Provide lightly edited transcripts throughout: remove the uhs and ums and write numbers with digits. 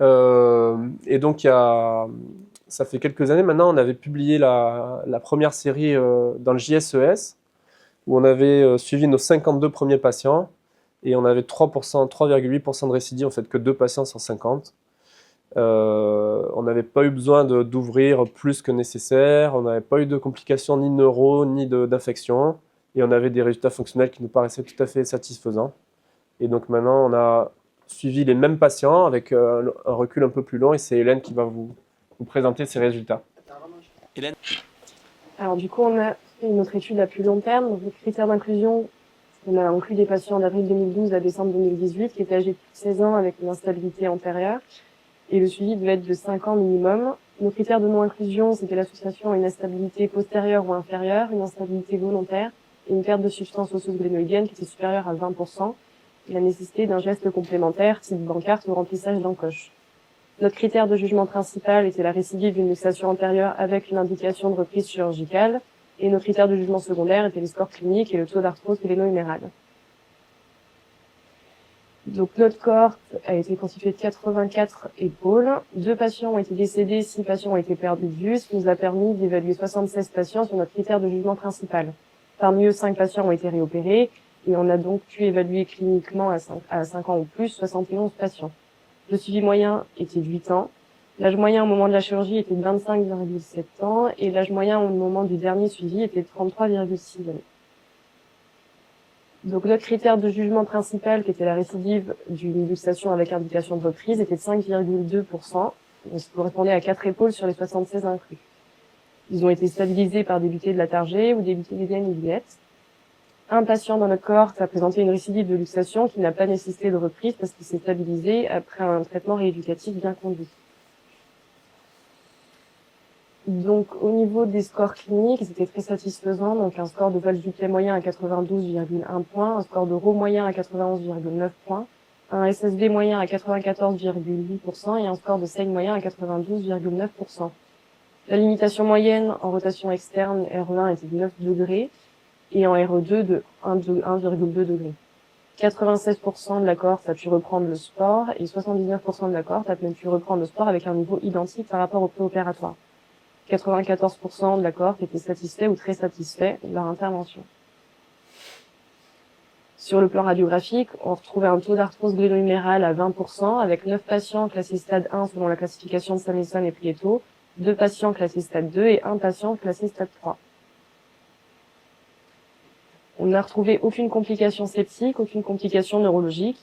Et donc, ça fait quelques années maintenant, on avait publié la première série dans le JSES, où on avait suivi nos 52 premiers patients, et on avait 3,8% de récidive, en fait, que 2 patients sur 50. On n'avait pas eu besoin d'ouvrir plus que nécessaire, on n'avait pas eu de complications ni neuro, ni d'infection, et on avait des résultats fonctionnels qui nous paraissaient tout à fait satisfaisants. Et donc maintenant, on a suivi les mêmes patients avec un recul un peu plus long, et c'est Hélène qui va vous présenter ces résultats. Hélène? Alors du coup, on a fait une autre étude à plus long terme. Donc, les critères d'inclusion, on a inclus des patients d'avril 2012 à décembre 2018 qui étaient âgés de plus de 16 ans avec une instabilité antérieure. Et le suivi devait être de 5 ans minimum. Nos critères de non-inclusion, c'était l'association à une instabilité postérieure ou inférieure, une instabilité volontaire et une perte de substance osseuse glénoïdienne qui était supérieure à 20%, et la nécessité d'un geste complémentaire, type bancarte ou remplissage d'encoche. Notre critère de jugement principal était la récidive d'une luxation antérieure avec une indication de reprise chirurgicale, et nos critères de jugement secondaire étaient les scores cliniques et le taux d'arthrose péléno-humérale. Donc notre cohorte a été constituée de 84 épaules. 2 patients ont été décédés, 6 patients ont été perdus de vue, ce qui nous a permis d'évaluer 76 patients sur notre critère de jugement principal. Parmi eux, 5 patients ont été réopérés, et on a donc pu évaluer cliniquement à 5 ans ou plus 71 patients. Le suivi moyen était de 8 ans. L'âge moyen au moment de la chirurgie était de 25,7 ans, et l'âge moyen au moment du dernier suivi était de 33,6 années. Donc notre critère de jugement principal, qui était la récidive d'une luxation avec indication de reprise, était de 5,2%, ce qui correspondait à 4 épaules sur les 76 inclus. Ils ont été stabilisés par des butées de la targée ou des butées d'éliane Juliette. Un patient dans notre cohorte a présenté une récidive de luxation qui n'a pas nécessité de reprise parce qu'il s'est stabilisé après un traitement rééducatif bien conduit. Donc, au niveau des scores cliniques, c'était très satisfaisant. Donc, un score de valse du pied moyen à 92,1 points, un score de Rho moyen à 91,9 points, un SSB moyen à 94,8% et un score de saigne moyen à 92,9%. La limitation moyenne en rotation externe RE1 était de 9 degrés et en RE2 de 1,2 degrés. 96% de la cohorte a pu reprendre le sport et 79% de la cohorte a pu reprendre le sport avec un niveau identique par rapport au préopératoire. 94% de la cohorte étaient satisfaits ou très satisfaits de leur intervention. Sur le plan radiographique, on retrouvait un taux d'arthrose gléno-humérale à 20%, avec 9 patients classés stade 1 selon la classification de Samuelson et Prieto, 2 patients classés stade 2 et 1 patient classé stade 3. On n'a retrouvé aucune complication septique, aucune complication neurologique.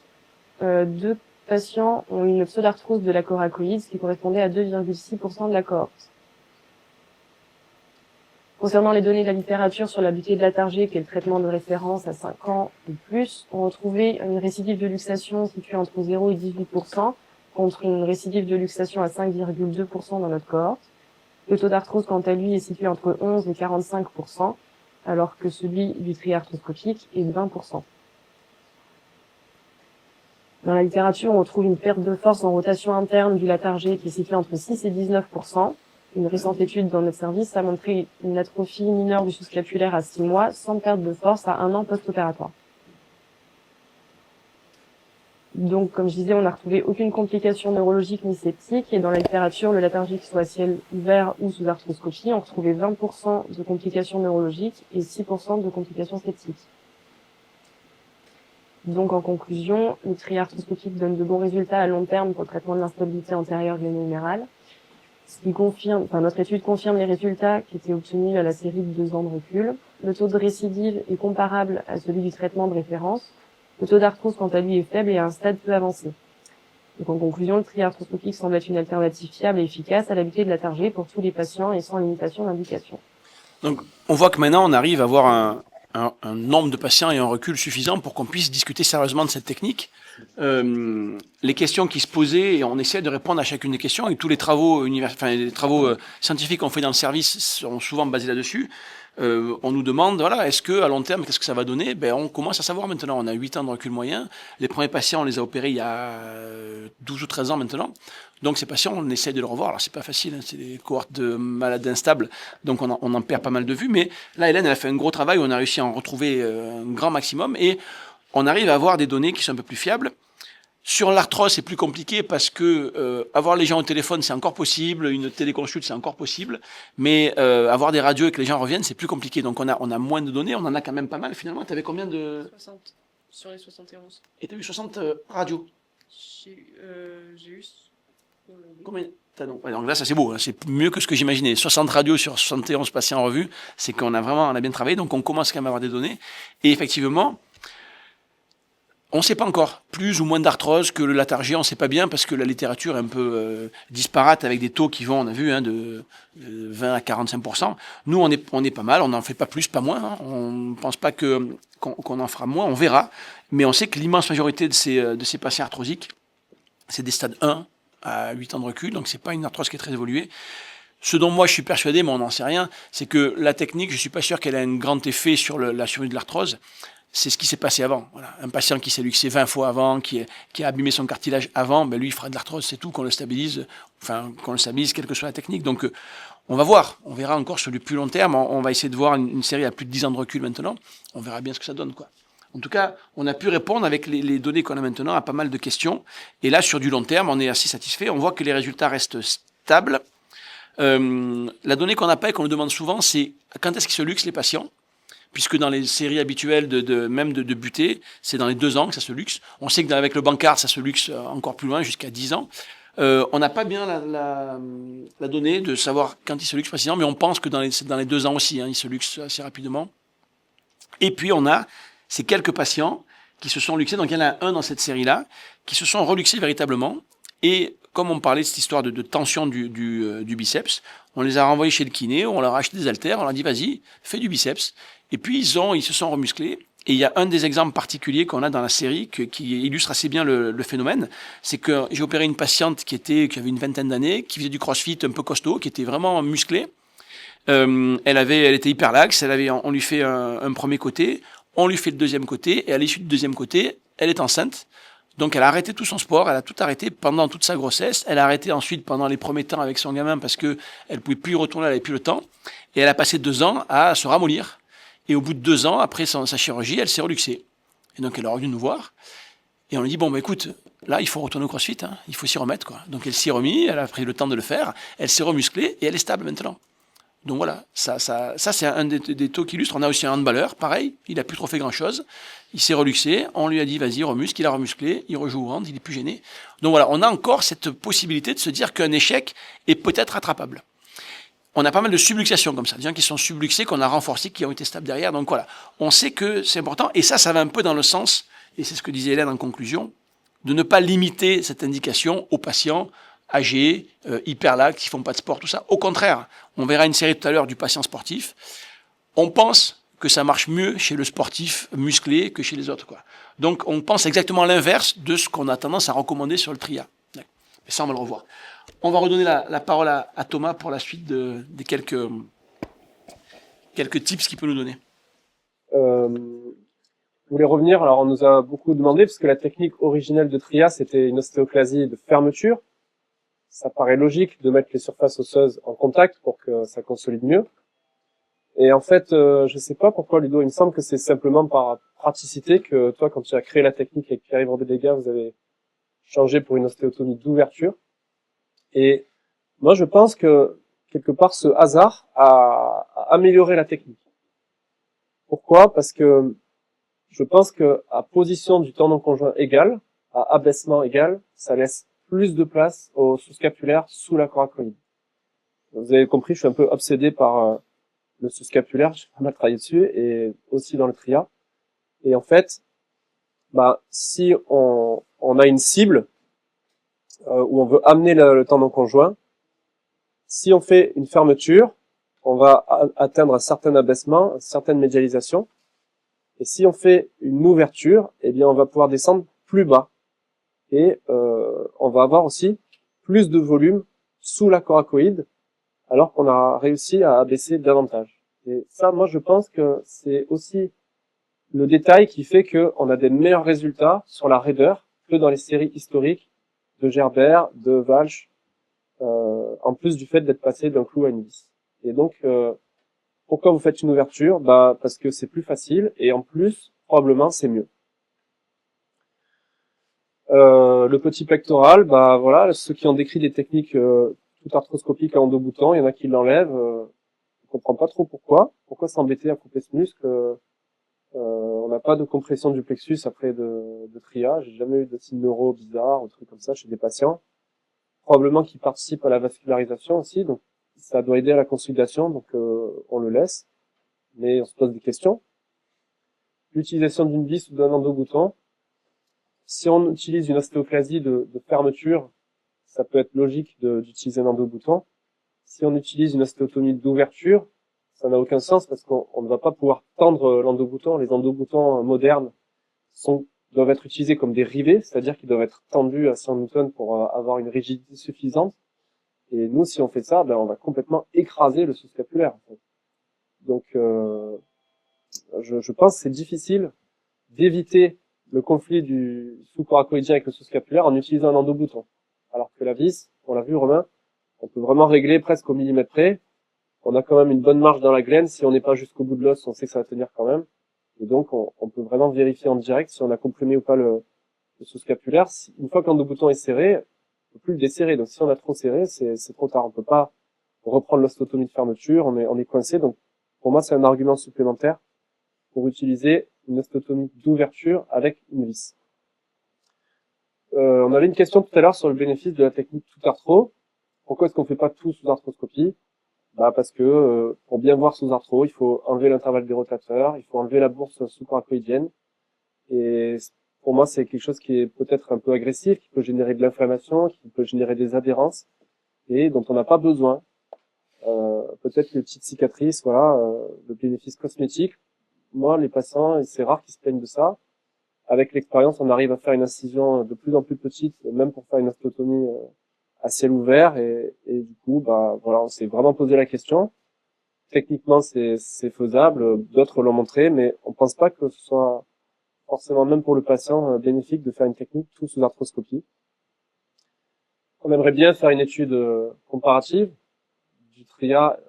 2 patients ont eu une pseudarthrose de la coracoïde, ce qui correspondait à 2,6% de la cohorte. Concernant les données de la littérature sur la butée de la targée, qui est le traitement de référence à 5 ans ou plus, on retrouvait une récidive de luxation située entre 0 et 18%, contre une récidive de luxation à 5,2% dans notre cohorte. Le taux d'arthrose, quant à lui, est situé entre 11 et 45%, alors que celui du tri arthroscopique est de 20%. Dans la littérature, on retrouve une perte de force en rotation interne du latargé qui est située entre 6 et 19%. Une récente étude dans notre service a montré une atrophie mineure du sous-scapulaire à 6 mois, sans perte de force à 1 an post-opératoire. Donc, comme je disais, on n'a retrouvé aucune complication neurologique ni septique, et dans la littérature, le latargique soit à ciel ouvert ou sous arthroscopie, on retrouvait 20% de complications neurologiques et 6% de complications septiques. Donc, en conclusion, le tri arthroscopique donne de bons résultats à long terme pour le traitement de l'instabilité antérieure gléno-humérale. Ce qui confirme, notre étude confirme les résultats qui étaient obtenus à la série de 2 ans de recul. Le taux de récidive est comparable à celui du traitement de référence. Le taux d'arthrose, quant à lui, est faible et à un stade peu avancé. Donc, en conclusion, le tri arthroscopique semble être une alternative fiable et efficace à la butée de la targée pour tous les patients et sans limitation d'indication. Donc, on voit que maintenant, on arrive à avoir un nombre de patients et un recul suffisant pour qu'on puisse discuter sérieusement de cette technique. Les questions qui se posaient, et on essaie de répondre à chacune des questions, et tous les travaux, les travaux scientifiques qu'on fait dans le service sont souvent basés là-dessus. On nous demande, voilà, est-ce que à long terme, qu'est-ce que ça va donner? On commence à savoir maintenant. On a 8 ans de recul moyen. Les premiers patients, on les a opérés il y a 12 ou 13 ans maintenant. Donc ces patients, on essaie de les revoir. Alors c'est pas facile, hein, c'est des cohortes de malades instables, donc on en perd pas mal de vue. Mais là, Hélène, elle a fait un gros travail. On a réussi à en retrouver un grand maximum et on arrive à avoir des données qui sont un peu plus fiables. Sur l'arthrose, c'est plus compliqué parce que avoir les gens au téléphone, c'est encore possible, une téléconsulte, c'est encore possible, mais avoir des radios et que les gens reviennent, c'est plus compliqué. Donc on a moins de données, on en a quand même pas mal finalement. Tu avais combien de... 60 sur les 71. Et tu as eu 60 radios. J'ai eu. Combien donc là, ça c'est beau, hein, c'est mieux que ce que j'imaginais. 60 radios sur 71 patients en revue, c'est qu'on a bien travaillé, donc on commence quand même à avoir des données. Et effectivement, on ne sait pas encore, plus ou moins d'arthrose que le Latargia, on ne sait pas bien parce que la littérature est un peu disparate avec des taux qui vont, on a vu, hein, de 20 à 45%. Nous, on est pas mal, on n'en fait pas plus, pas moins. Hein. On ne pense pas qu'on en fera moins, on verra. Mais on sait que l'immense majorité de ces patients arthrosiques, c'est des stades 1 à 8 ans de recul, donc c'est pas une arthrose qui est très évoluée. Ce dont moi je suis persuadé, mais on n'en sait rien, c'est que la technique, je ne suis pas sûr qu'elle ait un grand effet sur la survie de l'arthrose. C'est ce qui s'est passé avant. Voilà. Un patient qui s'est luxé 20 fois avant, qui a abîmé son cartilage avant, ben lui, il fera de l'arthrose, c'est tout, qu'on le stabilise quelle que soit la technique. Donc, on va voir. On verra encore sur le plus long terme. On va essayer de voir une série à plus de 10 ans de recul maintenant. On verra bien ce que ça donne, quoi. En tout cas, on a pu répondre avec les données qu'on a maintenant à pas mal de questions. Et là, sur du long terme, on est assez satisfait. On voit que les résultats restent stables. La donnée qu'on n'a pas et qu'on nous demande souvent, c'est quand est-ce qu'ils se luxent les patients, puisque dans les séries habituelles de butée, c'est dans les 2 ans que ça se luxe. On sait que avec le Bankart, ça se luxe encore plus loin, jusqu'à 10 ans. On n'a pas bien la donnée de savoir quand il se luxe précisément, mais on pense que dans les 2 ans aussi, hein, il se luxe assez rapidement. Et puis on a ces quelques patients qui se sont luxés, donc il y en a un dans cette série-là, qui se sont reluxés véritablement. Et comme on parlait de cette histoire de tension du biceps, on les a renvoyés chez le kiné, on leur a acheté des haltères, on leur a dit vas-y, fais du biceps. Et puis ils se sont remusclés. Et il y a un des exemples particuliers qu'on a dans la série qui illustre assez bien le phénomène. C'est que j'ai opéré une patiente qui avait une vingtaine d'années, qui faisait du crossfit un peu costaud, qui était vraiment musclée. Elle était hyperlaxe, on lui fait un premier côté, on lui fait le deuxième côté, et à l'issue du deuxième côté, elle est enceinte. Donc elle a arrêté tout son sport, elle a tout arrêté pendant toute sa grossesse, elle a arrêté ensuite pendant les premiers temps avec son gamin parce que elle pouvait plus y retourner, elle avait plus le temps, et elle a passé 2 ans à se ramollir. Et au bout de 2 ans, après sa chirurgie, elle s'est reluxée. Et donc elle est revenue nous voir, et on lui dit bon bah écoute, là il faut retourner au crossfit, hein, il faut s'y remettre quoi. Donc elle s'y est remise, elle a pris le temps de le faire, elle s'est remusclée et elle est stable maintenant. Donc voilà, ça c'est un des taux qui illustre. On a aussi un handballeur, pareil, il a plus trop fait grand-chose. Il s'est reluxé, on lui a dit vas-y, remuscle, il a remusclé, il rejoue au hand, il est plus gêné. Donc voilà, on a encore cette possibilité de se dire qu'un échec est peut-être rattrapable. On a pas mal de subluxations comme ça, des gens qui sont subluxés, qu'on a renforcés, qui ont été stables derrière. Donc voilà, on sait que c'est important, et ça va un peu dans le sens, et c'est ce que disait Hélène en conclusion, de ne pas limiter cette indication aux patients âgés, hyperlax, qui font pas de sport, tout ça. Au contraire, on verra une série tout à l'heure du patient sportif. On pense que ça marche mieux chez le sportif musclé que chez les autres, quoi. Donc on pense exactement l'inverse de ce qu'on a tendance à recommander sur le TRIA. Mais ça, on va le revoir. On va redonner la parole à Thomas pour la suite des quelques tips qu'il peut nous donner. Je voulais revenir, alors on nous a beaucoup demandé, parce que la technique originelle de TRIA, c'était une ostéoclasie de fermeture. Ça paraît logique de mettre les surfaces osseuses en contact pour que ça consolide mieux. Et en fait, je sais pas pourquoi, Ludo, il me semble que c'est simplement par praticité que toi, quand tu as créé la technique avec Pierre-Yves Robédéga, vous avez changé pour une ostéotomie d'ouverture. Et moi, je pense que, quelque part, ce hasard a amélioré la technique. Pourquoi? Parce que je pense que à position du tendon conjoint égale, à abaissement égal, ça laisse plus de place au sous-scapulaire sous la coracoïde. Vous avez compris, je suis un peu obsédé par le sous-scapulaire, j'ai pas mal travaillé dessus, et aussi dans le TRIA. Et en fait, si on a une cible où on veut amener le tendon conjoint, si on fait une fermeture, on va atteindre un certain abaissement, une certaine médialisation. Et si on fait une ouverture, eh bien, on va pouvoir descendre plus bas. Et on va avoir aussi plus de volume sous la coracoïde, alors qu'on a réussi à abaisser davantage. Et ça, moi, je pense que c'est aussi le détail qui fait qu'on a des meilleurs résultats sur la raideur que dans les séries historiques de Gerbert, de Walsh, en plus du fait d'être passé d'un clou à une vis. Et donc, pourquoi vous faites une ouverture? Parce que c'est plus facile, et en plus, probablement, c'est mieux. Le petit pectoral, bah voilà, ceux qui ont décrit des techniques tout arthroscopiques à endoboutant, il y en a qui l'enlèvent. Je comprends pas trop pourquoi. Pourquoi s'embêter à couper ce muscle? On n'a pas de compression du plexus après de triage. J'ai jamais eu de signes neuro bizarres ou trucs comme ça chez des patients. Probablement qu'ils participent à la vascularisation aussi, donc ça doit aider à la consolidation, donc on le laisse. Mais on se pose des questions. L'utilisation d'une vis ou d'un endobouton. Si on utilise une ostéoplasie de fermeture, ça peut être logique d'utiliser un endobouton. Si on utilise une ostéotomie d'ouverture, ça n'a aucun sens parce qu'on ne va pas pouvoir tendre l'endobouton. Les endoboutons modernes doivent être utilisés comme des rivets, c'est-à-dire qu'ils doivent être tendus à 100 newtons pour avoir une rigidité suffisante. Et nous, si on fait ça, ben, on va complètement écraser le sous-scapulaire. En fait. Donc, je pense que c'est difficile d'éviter le conflit du sous-coracoïdien avec le sous-scapulaire en utilisant un endobouton. Alors que la vis, on l'a vu Romain, on peut vraiment régler presque au millimètre près. On a quand même une bonne marge dans la glène. Si on n'est pas jusqu'au bout de l'os, on sait que ça va tenir quand même. Et donc, on peut vraiment vérifier en direct si on a comprimé ou pas le sous-scapulaire. Une fois que l'endobouton est serré, on peut plus le desserrer. Donc, si on a trop serré, c'est trop tard. On peut pas reprendre l'ostéotomie de fermeture. On est coincé. Donc, pour moi, c'est un argument supplémentaire pour utiliser une ostéotomie d'ouverture avec une vis. On avait une question tout à l'heure sur le bénéfice de la technique tout arthro. Pourquoi est-ce qu'on fait pas tout sous arthroscopie? Bah parce que pour bien voir sous arthro, il faut enlever l'intervalle des rotateurs, il faut enlever la bourse sous-coracoïdienne. Et pour moi, c'est quelque chose qui est peut-être un peu agressif, qui peut générer de l'inflammation, qui peut générer des adhérences et dont on n'a pas besoin. Peut-être les petites cicatrices, voilà, le bénéfice cosmétique. Moi, les patients, c'est rare qu'ils se plaignent de ça. Avec l'expérience, on arrive à faire une incision de plus en plus petite, même pour faire une ostéotomie à ciel ouvert. Et du coup, bah voilà, on s'est vraiment posé la question. Techniquement, c'est faisable. D'autres l'ont montré, mais on pense pas que ce soit forcément, même pour le patient, bénéfique de faire une technique tout sous arthroscopie. On aimerait bien faire une étude comparative du TRIA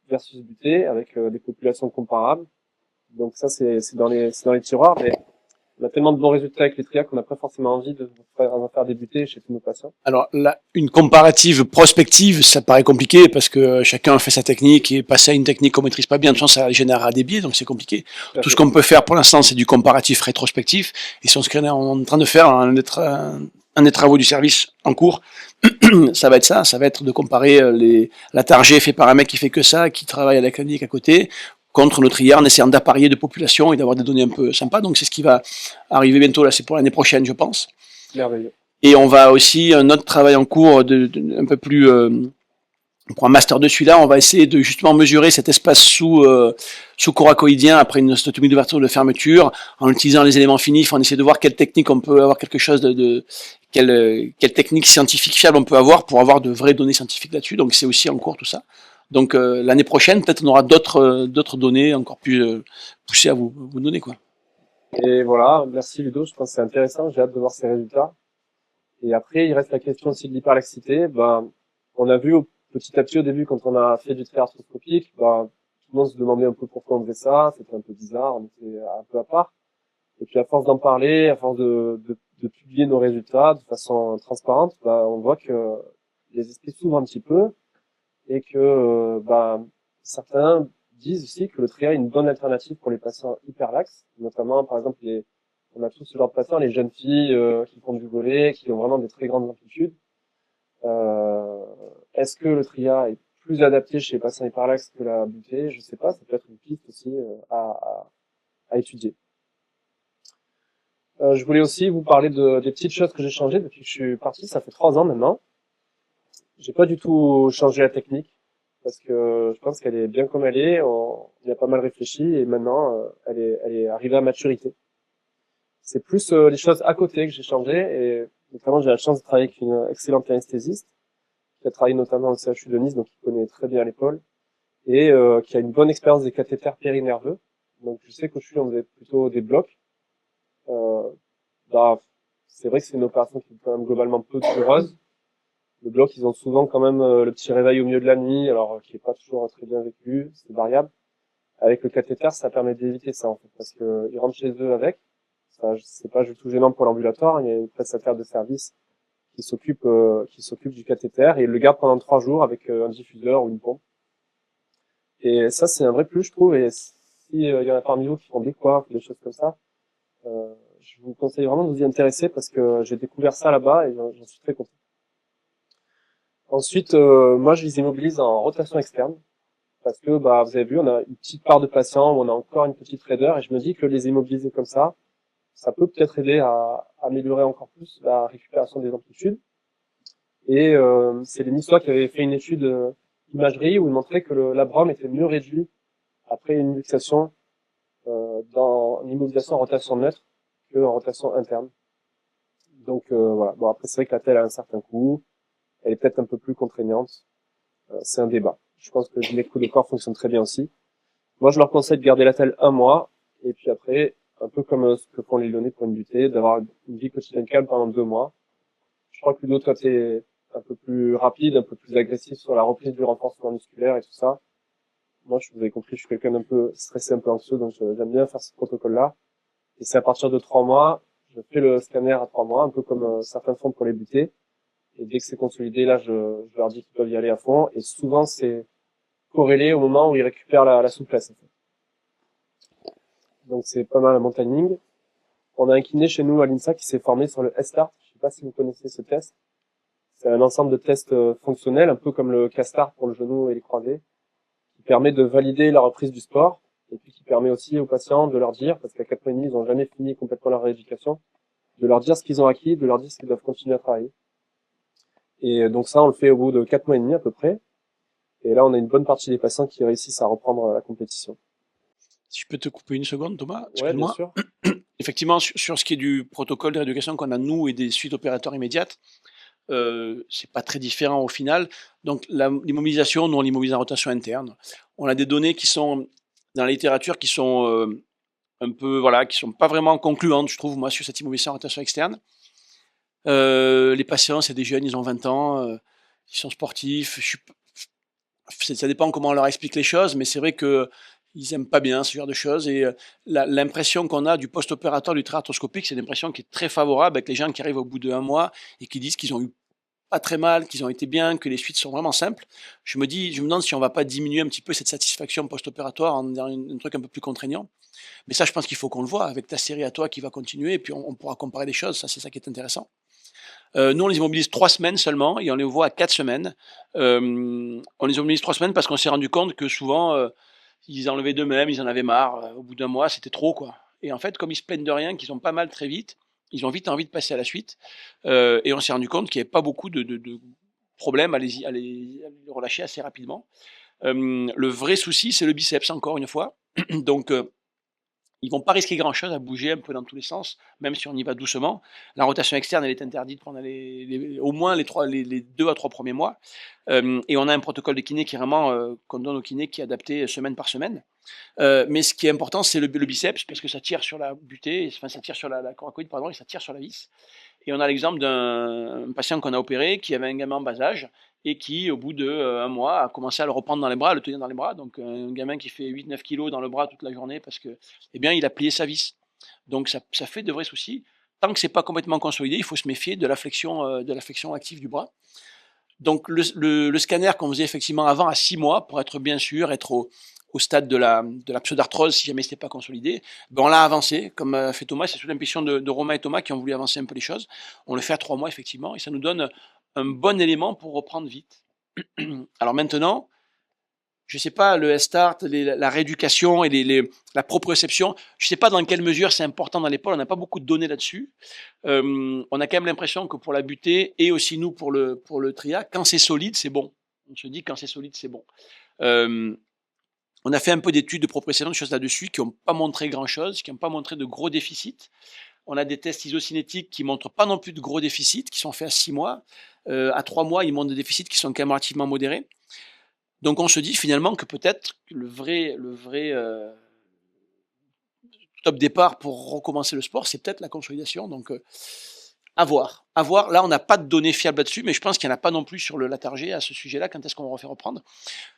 versus buté avec des populations comparables. Donc ça, c'est dans les tiroirs, mais on a tellement de bons résultats avec les TRIA qu'on n'a pas forcément envie de en faire débuter chez tous nos patients. Alors là, une comparative prospective, ça paraît compliqué parce que chacun fait sa technique et passer à une technique qu'on maîtrise pas bien, de chance, ça générera des biais, donc c'est compliqué. Tout ce qu'on peut faire pour l'instant, c'est du comparatif rétrospectif. Et si on est en train de faire un des travaux du service en cours, ça va être ça, ça va être de comparer la targée fait par un mec qui fait que ça, qui travaille à la clinique à côté, contre notre IA en essayant d'apparier de population et d'avoir des données un peu sympas. Donc c'est ce qui va arriver bientôt, là c'est pour l'année prochaine je pense. Merveilleux. Et on va aussi, un autre travail en cours un peu plus, pour un master de celui-là, on va essayer de justement mesurer cet espace sous coracoïdien après une ostéotomie d'ouverture de fermeture, en utilisant les éléments finis, on essaie de voir quelle technique on peut avoir quelque chose quelle technique scientifique fiable on peut avoir pour avoir de vraies données scientifiques là-dessus. Donc c'est aussi en cours tout ça. Donc l'année prochaine, peut-être on aura d'autres données encore plus poussées à vous donner quoi. Et voilà, merci Ludo, je pense que c'est intéressant, j'ai hâte de voir ces résultats. Et après, il reste la question aussi de l'hyperlaxité. Ben, on a vu petit à petit au début, quand on a fait du trait arthroscopique, ben, tout le monde se demandait un peu pourquoi on faisait ça, c'était un peu bizarre, on était un peu à part. Et puis à force d'en parler, à force de publier nos résultats de façon transparente, ben, on voit que les esprits s'ouvrent un petit peu et que ben, certains disent aussi que le TRIA est une bonne alternative pour les patients hyperlaxes, notamment par exemple on a tous ce genre de patients, les jeunes filles qui font du volley, qui ont vraiment des très grandes amplitudes. Est-ce que le TRIA est plus adapté chez les patients hyperlaxes que la butée? Je sais pas, ça peut être une piste aussi à étudier. Je voulais aussi vous parler des petites choses que j'ai changées depuis que je suis parti. Ça fait 3 ans maintenant. J'ai pas du tout changé la technique parce que je pense qu'elle est bien comme elle est. On y a pas mal réfléchi et maintenant elle est arrivée à maturité. C'est plus les choses à côté que j'ai changé et notamment j'ai la chance de travailler avec une excellente anesthésiste qui a travaillé notamment au CHU de Nice, donc qui connaît très bien l'épaule et qui a une bonne expérience des cathéters périnerveux. Donc je sais qu'au CHU on faisait plutôt des blocs. Bah, c'est vrai que c'est une opération qui est quand même globalement peu douloureuse. Le bloc, ils ont souvent quand même le petit réveil au milieu de la nuit, alors qui est pas toujours très bien vécu, c'est variable. Avec le cathéter, ça permet d'éviter ça en fait, parce que ils rentrent chez eux avec, Ça, c'est pas du tout gênant pour l'ambulatoire. Il y a une prestataire de service qui s'occupe du cathéter et il le garde pendant 3 jours avec un diffuseur ou une pompe. Et ça, c'est un vrai plus, je trouve. Et si il y en a parmi vous qui font des coiffes, des choses comme ça, je vous conseille vraiment de vous y intéresser parce que j'ai découvert ça là-bas et j'en suis très content. Ensuite, moi, je les immobilise en rotation externe parce que, bah, vous avez vu, on a une petite part de patients, on a encore une petite raideur et je me dis que les immobiliser comme ça peut peut-être aider à améliorer encore plus la récupération des amplitudes. Et c'est les Niçois qui avaient fait une étude d'imagerie où ils montraient que l'ABROM était mieux réduit après une luxation dans l'immobilisation en rotation neutre que en rotation interne. Donc voilà. Bon, après, c'est vrai que la telle a un certain coût. Elle est peut-être un peu plus contraignante. C'est un débat. Je pense que les coups de corps fonctionnent très bien aussi. Moi, je leur conseille de garder la telle 1 mois. Et puis après, un peu comme ce que font les Lyonnais pour une butée, d'avoir une vie quotidienne calme pendant 2 mois. Je crois que l'autre côté un peu plus rapide, un peu plus agressif sur la reprise du renforcement musculaire et tout ça. Moi, je vous avez compris, je suis quelqu'un d'un peu stressé, un peu anxieux, donc j'aime bien faire ce protocole-là. Et c'est à partir de 3 mois, je fais le scanner à 3 mois, un peu comme certains font pour les butées. Et dès que c'est consolidé, là, je leur dis qu'ils peuvent y aller à fond. Et souvent, c'est corrélé au moment où ils récupèrent la souplesse. En fait. Donc, c'est pas mal un bon timing. On a un kiné chez nous à l'INSA qui s'est formé sur le S-Start. Je sais pas si vous connaissez ce test. C'est un ensemble de tests fonctionnels, un peu comme le CASTAR pour le genou et les croisés, qui permet de valider la reprise du sport, et puis qui permet aussi aux patients de leur dire, parce qu'à 4 mois et demi, ils n'ont jamais fini complètement leur rééducation, de leur dire ce qu'ils ont acquis, de leur dire ce qu'ils doivent continuer à travailler. Et donc ça, on le fait au bout de 4 mois et demi à peu près. Et là, on a une bonne partie des patients qui réussissent à reprendre la compétition. Si je peux te couper une seconde, Thomas, Ouais, bien excuse-moi. sûr. Effectivement, sur ce qui est du protocole de rééducation qu'on a nous et des suites opératoires immédiates, c'est pas très différent au final. Donc l'immobilisation, nous on l'immobilise en rotation interne. On a des données qui sont dans la littérature qui sont un peu voilà, qui sont pas vraiment concluantes, je trouve moi sur cette immobilisation en rotation externe. Les patients, c'est des jeunes, ils ont 20 ans, ils sont sportifs. Ça dépend comment on leur explique les choses, mais c'est vrai que ils aiment pas bien ce genre de choses. Et l'impression qu'on a du post-opératoire du trait arthroscopique, c'est une impression qui est très favorable avec les gens qui arrivent au bout de 1 mois et qui disent qu'ils ont eu pas très mal, qu'ils ont été bien, que les suites sont vraiment simples. Je me demande si on va pas diminuer un petit peu cette satisfaction post-opératoire en disant un truc un peu plus contraignant. Mais ça, je pense qu'il faut qu'on le voit avec ta série à toi qui va continuer et puis on pourra comparer des choses. Ça, c'est ça qui est intéressant. Nous, on les immobilise 3 semaines seulement et on les voit à 4 semaines. On les immobilise 3 semaines parce qu'on s'est rendu compte que souvent, ils enlevaient d'eux-mêmes, ils en avaient marre. Au bout d'1 mois, c'était trop, quoi. Et en fait, comme ils se plaignent de rien, qu'ils ont pas mal très vite, ils ont vite envie de passer à la suite. Et on s'est rendu compte qu'il n'y avait pas beaucoup de problèmes à les relâcher assez rapidement. Le vrai souci, c'est le biceps, encore une fois. Donc, ils vont pas risquer grand-chose à bouger un peu dans tous les sens, même si on y va doucement. La rotation externe, elle est interdite pendant au moins les 2 à 3 premiers mois. Et on a un protocole de kiné qui est vraiment qu'on donne au kiné qui est adapté semaine par semaine. Mais ce qui est important, c'est le biceps, parce que ça tire sur la butée, enfin ça tire sur la coracoïde, pardon, et ça tire sur la vis. Et on a l'exemple d'un patient qu'on a opéré qui avait un gamin en bas âge et qui, au bout de 1 mois, a commencé à le reprendre dans les bras, à le tenir dans les bras. Donc un gamin qui fait 8-9 kilos dans le bras toute la journée parce que, eh bien, il a plié sa vis. Donc ça fait de vrais soucis. Tant que c'est pas complètement consolidé, il faut se méfier de la flexion active du bras. Donc le scanner qu'on faisait effectivement avant à 6 mois, pour être bien sûr, être au stade de la pseudarthrose si jamais ce n'était pas consolidé, ben on l'a avancé, comme a fait Thomas, c'est sous l'impulsion de Romain et Thomas qui ont voulu avancer un peu les choses. On le fait à 3 mois effectivement, et ça nous donne un bon élément pour reprendre vite. Alors maintenant, je ne sais pas, le S-Start, la rééducation et la proprioception, je ne sais pas dans quelle mesure c'est important dans l'épaule, on n'a pas beaucoup de données là-dessus. On a quand même l'impression que pour la butée et aussi nous pour le tria, quand c'est solide, c'est bon. On se dit quand c'est solide, c'est bon. On a fait un peu d'études de proprioception, de choses là-dessus, qui n'ont pas montré grand-chose, qui n'ont pas montré de gros déficits. On a des tests isocinétiques qui ne montrent pas non plus de gros déficits, qui sont faits à 6 mois. À 3 mois, ils montrent des déficits qui sont quand même relativement modérés. Donc on se dit finalement que peut-être le vrai top départ pour recommencer le sport, c'est peut-être la consolidation. Donc à voir. Là, on n'a pas de données fiables là-dessus, mais je pense qu'il n'y en a pas non plus sur le Latarjet à ce sujet-là. Quand est-ce qu'on va refait reprendre?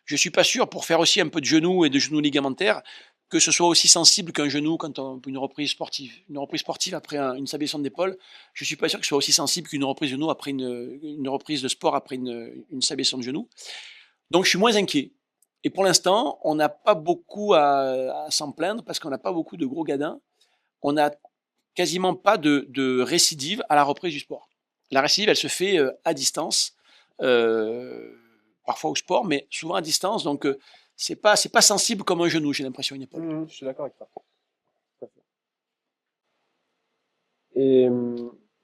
Je ne suis pas sûr, pour faire aussi un peu de genoux et de genoux ligamentaires, que ce soit aussi sensible qu'un genou quand on une reprise sportive. Une reprise sportive après une stabilisation d'épaule, je suis pas sûr que ce soit aussi sensible qu'une reprise de genou après une reprise de sport après une stabilisation de genou. Donc je suis moins inquiet. Et pour l'instant, on n'a pas beaucoup à s'en plaindre parce qu'on n'a pas beaucoup de gros gadins. On n'a quasiment pas de récidive à la reprise du sport. La récidive, elle se fait à distance, parfois au sport, mais souvent à distance. Donc c'est pas sensible comme un genou, j'ai l'impression, une épaule. Je suis d'accord avec toi. Tout à fait. Et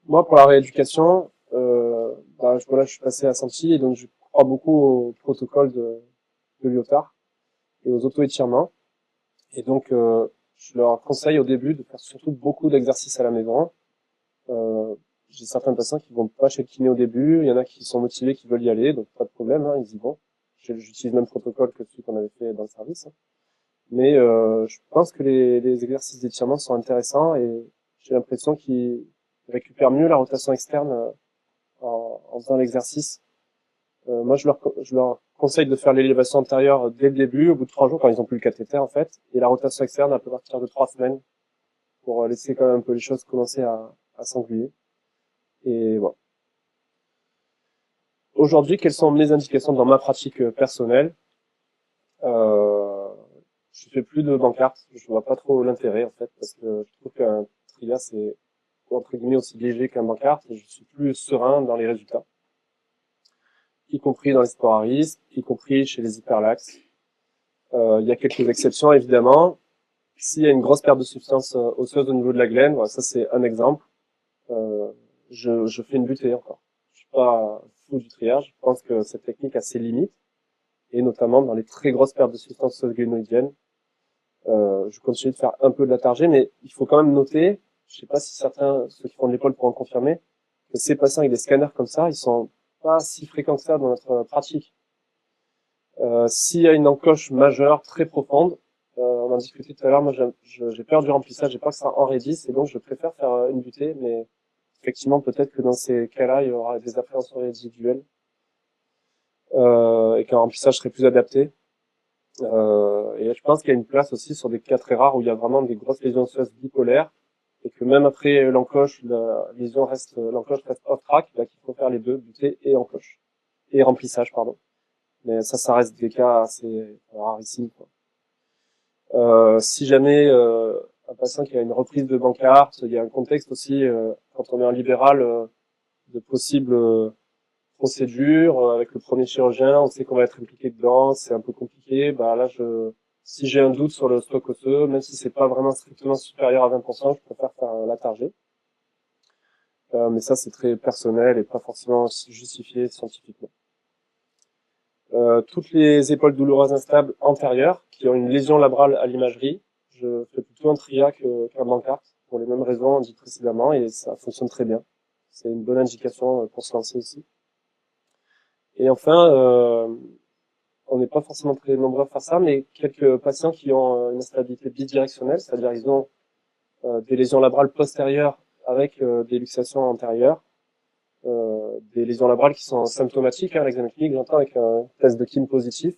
moi, pour la rééducation, voilà, je suis passé à Santi et donc je crois beaucoup au protocole de Lyotard et aux auto-étirements. Et donc, je leur conseille au début de faire surtout beaucoup d'exercices à la maison. J'ai certains patients qui vont pas chez le kiné au début, il y en a qui sont motivés, qui veulent y aller, donc pas de problème, hein, ils y vont. J'utilise le même protocole que celui qu'on avait fait dans le service. Mais je pense que les exercices d'étirement sont intéressants et j'ai l'impression qu'ils récupèrent mieux la rotation externe en faisant l'exercice. Moi, je leur conseille de faire l'élévation antérieure dès le début, au bout de 3 jours, quand ils ont plus le cathéter, en fait, et la rotation externe à partir de 3 semaines, pour laisser quand même un peu les choses commencer à s'engueuler. Et voilà. Aujourd'hui, quelles sont mes indications dans ma pratique personnelle? Je fais plus de bancartes, je vois pas trop l'intérêt, en fait, parce que je trouve qu'un tria, c'est, entre guillemets, aussi léger qu'un bancarte, et je suis plus serein dans les résultats. Y compris dans les sports à risque, y compris chez les hyperlaxes. Il y a quelques exceptions, évidemment. S'il y a une grosse perte de substance osseuse au niveau de la glène, voilà, ça c'est un exemple. Je fais une butée encore. Je suis pas fou du triage. Je pense que cette technique a ses limites, et notamment dans les très grosses pertes de substance osseuse glénoïdienne. Je continue de faire un peu de la targée, mais il faut quand même noter, je sais pas si ceux qui font de l'épaule pourront confirmer, que ces patients avec des scanners comme ça, ils sont pas si fréquents que ça dans notre pratique. S'il y a une encoche majeure, très profonde, on en discutait tout à l'heure, moi j'ai peur du remplissage, j'ai peur que ça enraidisse, et donc je préfère faire une butée, mais effectivement peut-être que dans ces cas-là, il y aura des appréhensions résiduelles, et qu'un remplissage serait plus adapté. Et je pense qu'il y a une place aussi sur des cas très rares où il y a vraiment des grosses lésions osseuses bipolaires, et que même après l'encoche, l'encoche reste off-track, là qu'il faut faire les deux, butée et encoche. Et remplissage, pardon. Mais ça reste des cas assez rarissimes, quoi. Si jamais un patient qui a une reprise de bancarte, il y a un contexte aussi, quand on est en libéral, de possibles procédures avec le premier chirurgien, on sait qu'on va être impliqué dedans, c'est un peu compliqué. Bah là, si j'ai un doute sur le stock osseux, même si c'est pas vraiment strictement supérieur à 20%, je préfère faire la targée. Mais ça, c'est très personnel et pas forcément justifié scientifiquement. Toutes les épaules douloureuses instables antérieures qui ont une lésion labrale à l'imagerie, je fais plutôt un tria qu'un bancarte pour les mêmes raisons dites précédemment, et ça fonctionne très bien. C'est une bonne indication pour se lancer aussi. Et enfin, on n'est pas forcément très nombreux à faire ça, mais quelques patients qui ont une instabilité bidirectionnelle, c'est-à-dire ils ont des lésions labrales postérieures avec des luxations antérieures, des lésions labrales qui sont symptomatiques, hein, l'examen clinique, j'entends, avec un test de Kim positif.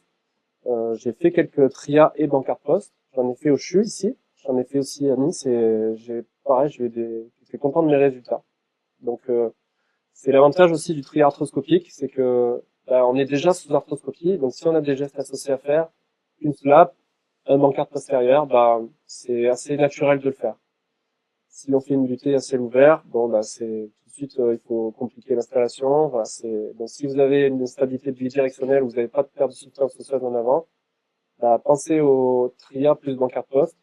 J'ai fait quelques trias et bancards post. J'en ai fait au CHU ici, j'en ai fait aussi à Nice, et j'étais content de mes résultats. Donc c'est l'avantage aussi du tria arthroscopique, c'est que on est déjà sous arthroscopie, donc si on a des gestes associés à faire, une slap, un bancard postérieur, c'est assez naturel de le faire. Si on fait une butée à ciel ouvert, c'est tout de suite il faut compliquer l'installation. Voilà, donc si vous avez une stabilité bidirectionnelle, vous n'avez pas de perte de substance osseuse en avant, pensez au tria plus bancard post.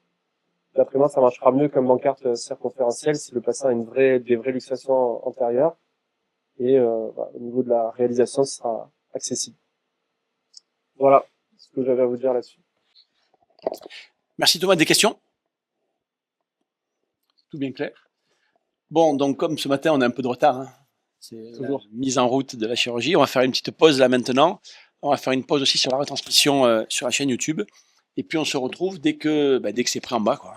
D'après moi, ça marchera mieux qu'un bancard circonférentiel si le patient a des vraies luxations antérieures. Et au niveau de la réalisation, ce sera accessible. Voilà ce que j'avais à vous dire là-dessus. Merci Thomas, des questions? Tout bien clair. Bon, donc comme ce matin on a un peu de retard, hein, c'est toujours la mise en route de la chirurgie, on va faire une petite pause là maintenant. On va faire une pause aussi sur la retransmission sur la chaîne YouTube. Et puis on se retrouve dès que c'est prêt en bas, quoi.